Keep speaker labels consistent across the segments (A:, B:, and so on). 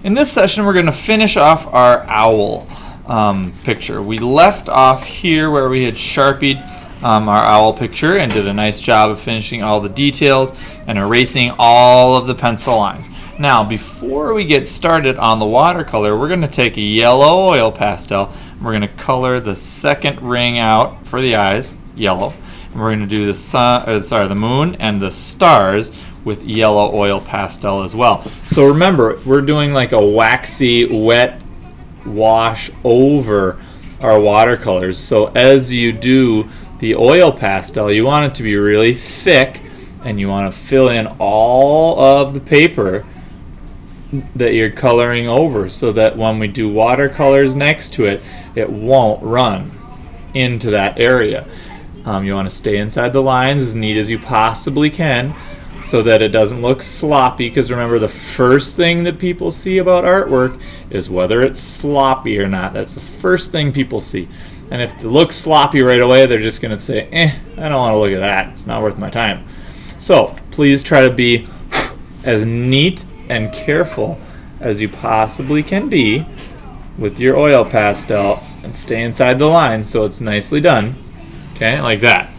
A: In this session, we're going to finish off our owl picture. We left off here where we had sharpied our owl picture and did a nice job of finishing all the details and erasing all of the pencil lines. Now, before we get started on the watercolor, we're going to take a yellow oil pastel and we're going to color the second ring out for the eyes, yellow. And we're going to do the moon and the stars with yellow oil pastel as well. So remember, we're doing like a waxy wet wash over our watercolors. So as you do the oil pastel, you want it to be really thick and you want to fill in all of the paper that you're coloring over so that when we do watercolors next to it, it won't run into that area. You want to stay inside the lines as neat as you possibly can so that it doesn't look sloppy, because remember, the first thing that people see about artwork is whether it's sloppy or not. That's the first thing people see. And if it looks sloppy right away, they're just going to say, I don't want to look at that. It's not worth my time. So please try to be as neat and careful as you possibly can be with your oil pastel and stay inside the line so it's nicely done. Okay, like that.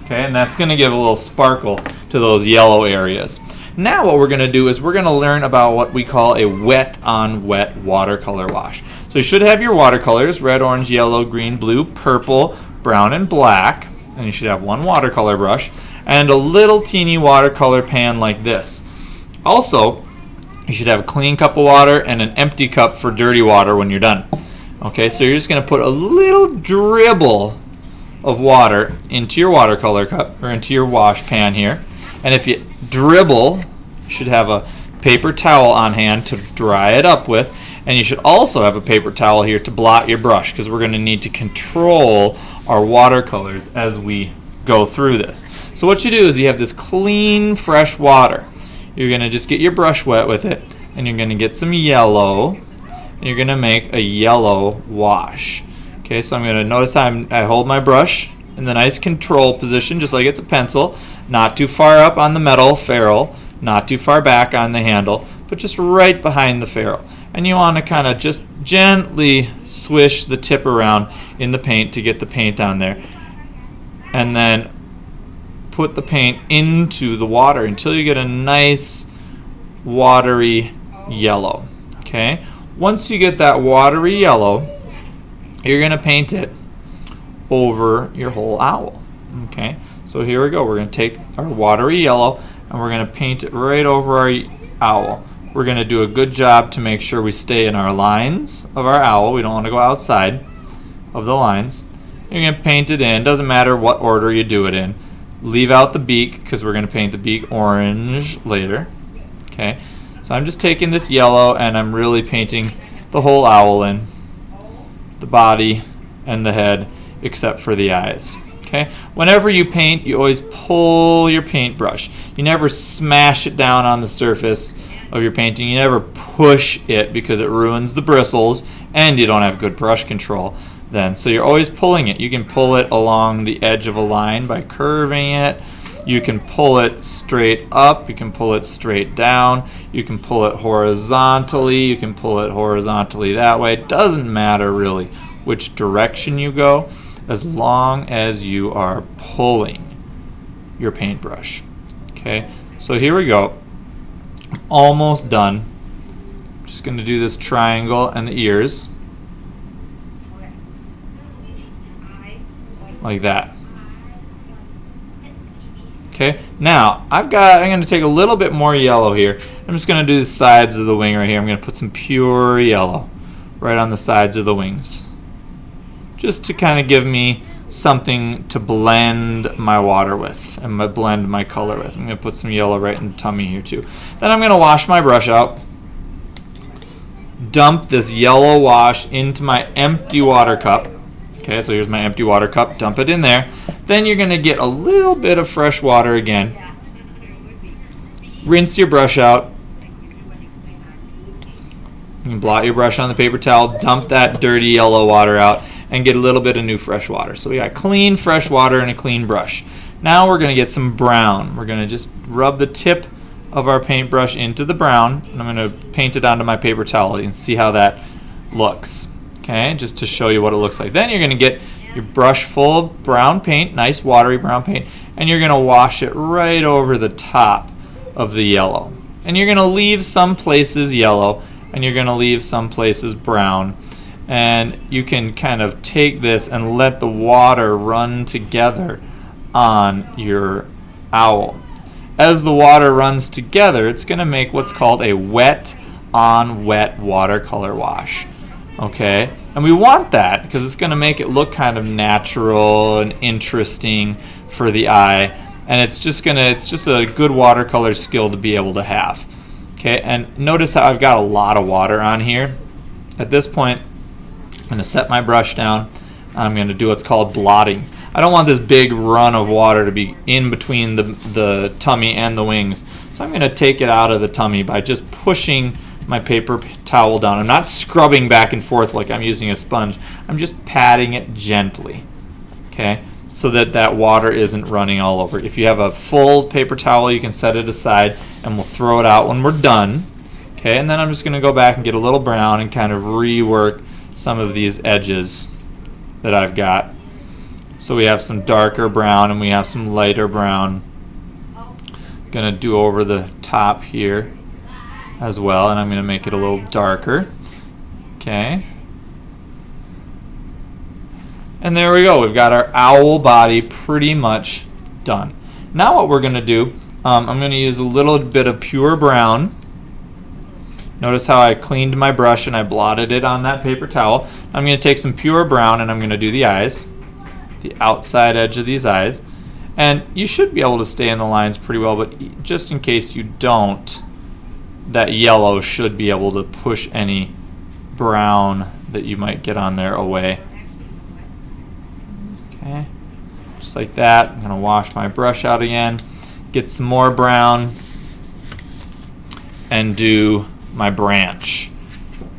A: Okay, and that's going to give a little sparkle to those yellow areas. Now what we're going to do is we're going to learn about what we call a wet on wet watercolor wash. So you should have your watercolors, red, orange, yellow, green, blue, purple, brown, and black. And you should have one watercolor brush and a little teeny watercolor pan like this. Also, you should have a clean cup of water and an empty cup for dirty water when you're done. Okay, so you're just going to put a little dribble of water into your watercolor cup or into your wash pan here. And if you dribble, you should have a paper towel on hand to dry it up with. And you should also have a paper towel here to blot your brush, because we're going to need to control our watercolors as we go through this. So what you do is you have this clean, fresh water. You're going to just get your brush wet with it, and you're going to get some yellow, and you're going to make a yellow wash. Okay, so I'm going to notice how I hold my brush in the nice control position, just like it's a pencil. Not too far up on the metal ferrule, not too far back on the handle, but just right behind the ferrule. And you want to kind of just gently swish the tip around in the paint to get the paint on there. And then put the paint into the water until you get a nice watery yellow. Okay? Once you get that watery yellow, you're going to paint it over your whole owl. Okay? So here we go. We're going to take our watery yellow and we're going to paint it right over our owl. We're going to do a good job to make sure we stay in our lines of our owl. We don't want to go outside of the lines. You're going to paint it in. Doesn't matter what order you do it in. Leave out the beak, because we're going to paint the beak orange later. Okay? So I'm just taking this yellow and I'm really painting the whole owl in. The body and the head, except for the eyes. Okay? Whenever you paint, you always pull your paintbrush. You never smash it down on the surface of your painting. You never push it, because it ruins the bristles and you don't have good brush control then. So you're always pulling it. You can pull it along the edge of a line by curving it. You can pull it straight up. You can pull it straight down. You can pull it horizontally. You can pull it horizontally that way. It doesn't matter really which direction you go, as long as you are pulling your paintbrush. Okay, so here we go. I'm almost done. I'm just going to do this triangle and the ears. Like that. Okay, now I'm going to take a little bit more yellow here. I'm just going to do the sides of the wing right here. I'm going to put some pure yellow right on the sides of the wings, just to kind of give me something to blend my water with and blend my color with. I'm going to put some yellow right in the tummy here too. Then I'm going to wash my brush out, dump this yellow wash into my empty water cup. Okay, so here's my empty water cup, dump it in there. Then you're going to get a little bit of fresh water again. Rinse your brush out. You can blot your brush on the paper towel, dump that dirty yellow water out, and get a little bit of new fresh water. So we got clean fresh water and a clean brush. Now we're going to get some brown. We're going to just rub the tip of our paintbrush into the brown, and I'm going to paint it onto my paper towel. You can see how that looks. Okay, just to show you what it looks like. Then you're going to get your brush full of brown paint, nice watery brown paint, and you're going to wash it right over the top of the yellow. And you're going to leave some places yellow, and you're going to leave some places brown. And you can kind of take this and let the water run together on your owl. As the water runs together, it's going to make what's called a wet on wet watercolor wash. Okay, and we want that because it's going to make it look kind of natural and interesting for the eye, and it's just a good watercolor skill to be able to have. Okay, and notice how I've got a lot of water on here. At this point, I'm going to set my brush down. I'm going to do what's called blotting. I don't want this big run of water to be in between the tummy and the wings, so I'm going to take it out of the tummy by just pushing my paper towel down. I'm not scrubbing back and forth like I'm using a sponge. I'm just patting it gently, okay, so that that water isn't running all over. If you have a full paper towel, you can set it aside and we'll throw it out when we're done. Okay, and then I'm just going to go back and get a little brown and kind of rework some of these edges that I've got. So we have some darker brown and we have some lighter brown. Going to do over the top here as well, and I'm going to make it a little darker. Okay. And there we go. We've got our owl body pretty much done. Now what we're going to do, I'm going to use a little bit of pure brown. Notice how I cleaned my brush and I blotted it on that paper towel. I'm going to take some pure brown and I'm going to do the eyes, the outside edge of these eyes. And you should be able to stay in the lines pretty well, but just in case you don't, that yellow should be able to push any brown that you might get on there away. Okay, just like that. I'm going to wash my brush out again, get some more brown, and do my branch.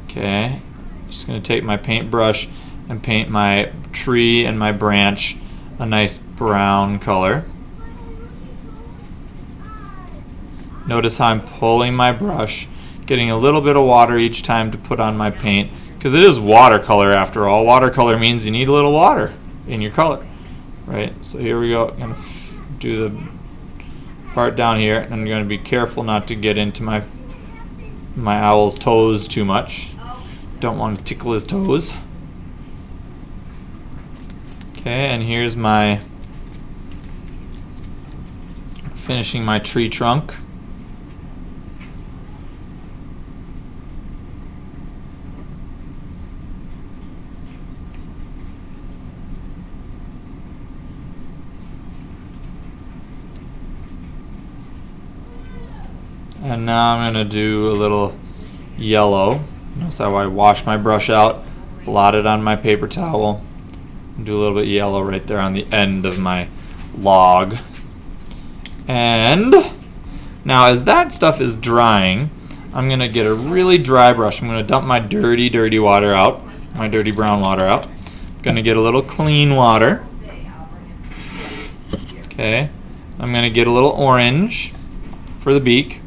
A: Okay, just going to take my paintbrush and paint my tree and my branch a nice brown color. Notice how I'm pulling my brush, getting a little bit of water each time to put on my paint, because it is watercolor after all. Watercolor means you need a little water in your color, right? So here we go. I'm going to do the part down here, and I'm going to be careful not to get into my owl's toes too much. Don't want to tickle his toes. Okay, and here's my finishing my tree trunk. And now I'm going to do a little yellow. Notice how I wash my brush out, blot it on my paper towel, and do a little bit yellow right there on the end of my log. And now as that stuff is drying, I'm going to get a really dry brush. I'm going to dump my dirty water out, my dirty brown water out. I'm going to get a little clean water. Okay, I'm going to get a little orange for the beak,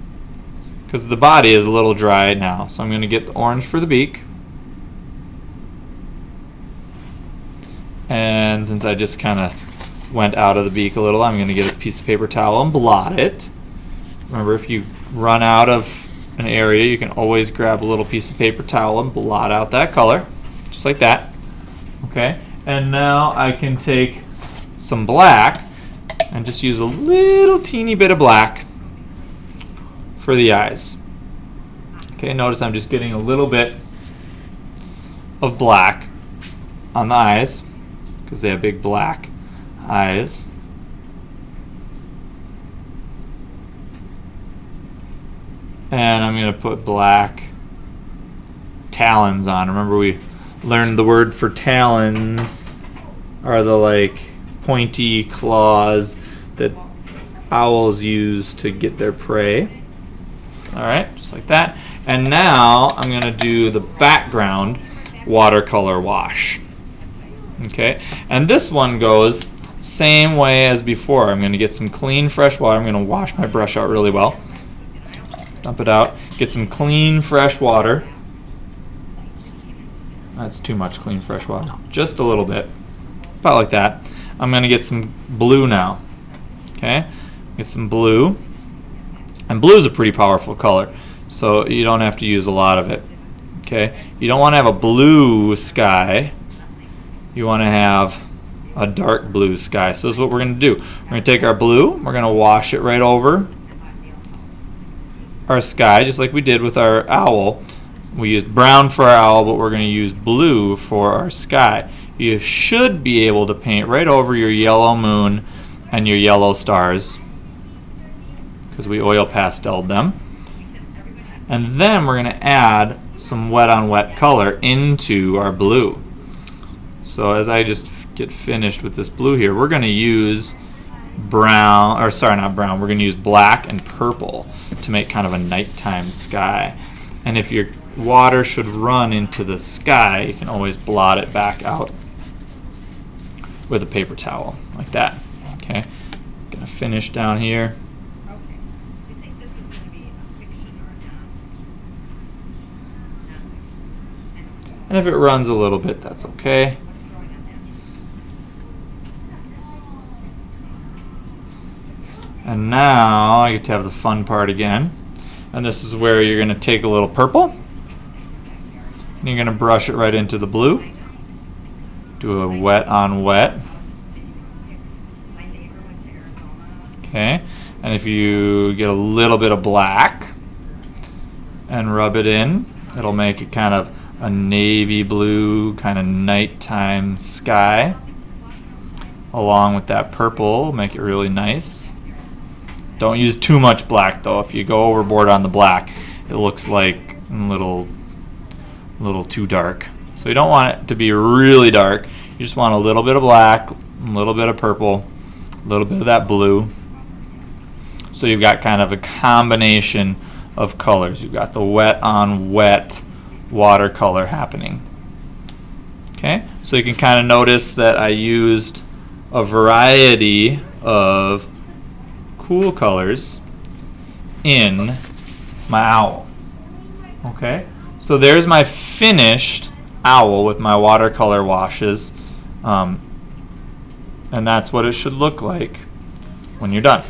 A: because the body is a little dry now. So I'm going to get the orange for the beak. And since I just kind of went out of the beak a little, I'm going to get a piece of paper towel and blot it. Remember, if you run out of an area, you can always grab a little piece of paper towel and blot out that color, just like that. Okay, and now I can take some black and just use a little teeny bit of black for the eyes. Okay, notice I'm just getting a little bit of black on the eyes because they have big black eyes. And I'm going to put black talons on. Remember, we learned the word for talons are the like pointy claws that owls use to get their prey. Alright, just like that. And now I'm going to do the background watercolor wash. Okay, and this one goes same way as before. I'm going to get some clean fresh water. I'm going to wash my brush out really well. Dump it out. Get some clean, fresh water. That's too much clean, fresh water. Just a little bit. About like that. I'm going to get some blue now. Okay? Get some blue. And blue is a pretty powerful color, so you don't have to use a lot of it. Okay? You don't want to have a blue sky. You want to have a dark blue sky. So this is what we're going to do. We're going to take our blue, we're going to wash it right over our sky, just like we did with our owl. We used brown for our owl, but we're going to use blue for our sky. You should be able to paint right over your yellow moon and your yellow stars, because we oil pasteled them. And then we're going to add some wet on wet color into our blue. So as I just get finished with this blue here, we're going to use brown, or sorry, not brown, we're going to use black and purple to make kind of a nighttime sky. And if your water should run into the sky, you can always blot it back out with a paper towel, like that. Okay, going to finish down here. And if it runs a little bit, that's okay. And now I get to have the fun part again. And this is where you're going to take a little purple. And you're going to brush it right into the blue. Do a wet on wet. Okay. And if you get a little bit of black and rub it in, it'll make it kind of a navy blue kind of nighttime sky. Along with that purple, make it really nice. Don't use too much black though. If you go overboard on the black, it looks like a little too dark. So you don't want it to be really dark. You just want a little bit of black, a little bit of purple, a little bit of that blue. So you've got kind of a combination of colors. You've got the wet on wet watercolor happening. Okay, so you can kind of notice that I used a variety of cool colors in my owl. Okay, so there's my finished owl with my watercolor washes, and that's what it should look like when you're done.